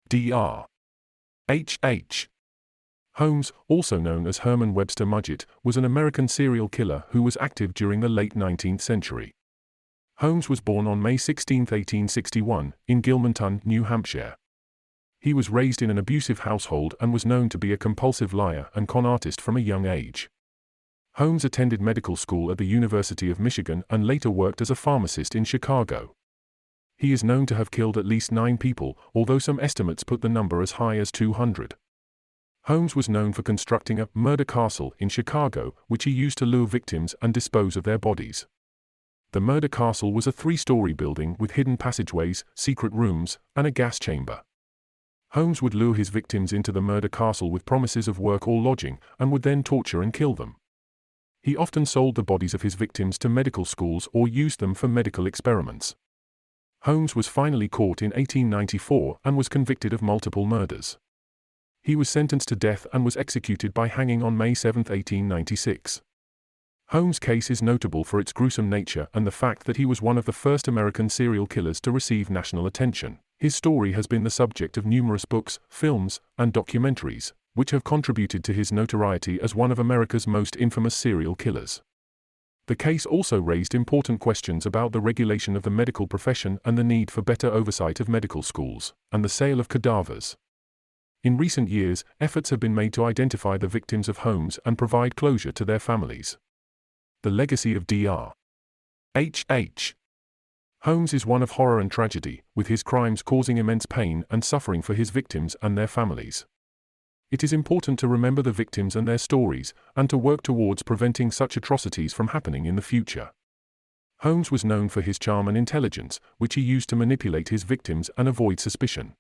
Dr. H.H. Holmes, also known as Herman Webster Mudgett, was an American serial killer who was active during the late 19th century. Holmes was born on May 16, 1861, in Gilmanton, New Hampshire. He was raised in an abusive household and was known to be a compulsive liar and con artist from a young age. Holmes attended medical school at the University of Michigan and later worked as a pharmacist in Chicago. He is known to have killed at least 9 people, although some estimates put the number as high as 200. Holmes was known for constructing a murder castle in Chicago, which he used to lure victims and dispose of their bodies. The murder castle was a 3-story building with hidden passageways, secret rooms, and a gas chamber. Holmes would lure his victims into the murder castle with promises of work or lodging, and would then torture and kill them. He often sold the bodies of his victims to medical schools or used them for medical experiments. Holmes was finally caught in 1894 and was convicted of multiple murders. He was sentenced to death and was executed by hanging on May 7, 1896. Holmes' case is notable for its gruesome nature and the fact that he was one of the first American serial killers to receive national attention. His story has been the subject of numerous books, films, and documentaries, which have contributed to his notoriety as one of America's most infamous serial killers. The case also raised important questions about the regulation of the medical profession and the need for better oversight of medical schools, and the sale of cadavers. In recent years, efforts have been made to identify the victims of Holmes and provide closure to their families. The legacy of Dr. H.H. Holmes is one of horror and tragedy, with his crimes causing immense pain and suffering for his victims and their families. It is important to remember the victims and their stories, and to work towards preventing such atrocities from happening in the future. Holmes was known for his charm and intelligence, which he used to manipulate his victims and avoid suspicion.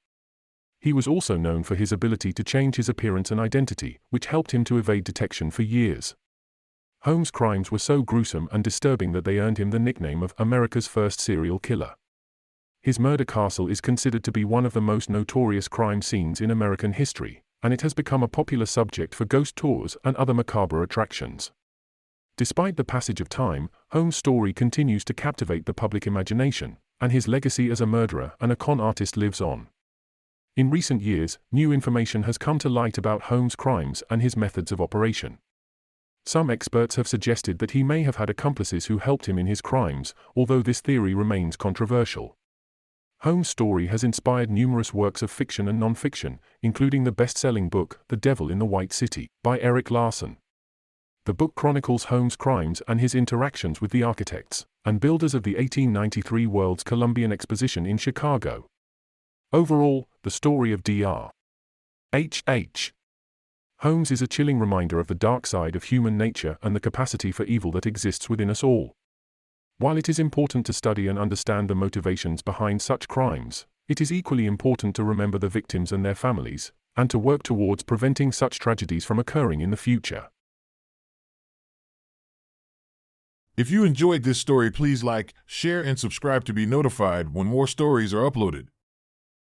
He was also known for his ability to change his appearance and identity, which helped him to evade detection for years. Holmes' crimes were so gruesome and disturbing that they earned him the nickname of America's first serial killer. His murder castle is considered to be one of the most notorious crime scenes in American history, and it has become a popular subject for ghost tours and other macabre attractions. Despite the passage of time, Holmes' story continues to captivate the public imagination, and his legacy as a murderer and a con artist lives on. In recent years, new information has come to light about Holmes' crimes and his methods of operation. Some experts have suggested that he may have had accomplices who helped him in his crimes, although this theory remains controversial. Holmes' story has inspired numerous works of fiction and non-fiction, including the best-selling book, The Devil in the White City, by Eric Larson. The book chronicles Holmes' crimes and his interactions with the architects and builders of the 1893 World's Columbian Exposition in Chicago. Overall, the story of Dr. H.H. Holmes is a chilling reminder of the dark side of human nature and the capacity for evil that exists within us all. While it is important to study and understand the motivations behind such crimes, it is equally important to remember the victims and their families, and to work towards preventing such tragedies from occurring in the future. If you enjoyed this story, please like, share, and subscribe to be notified when more stories are uploaded.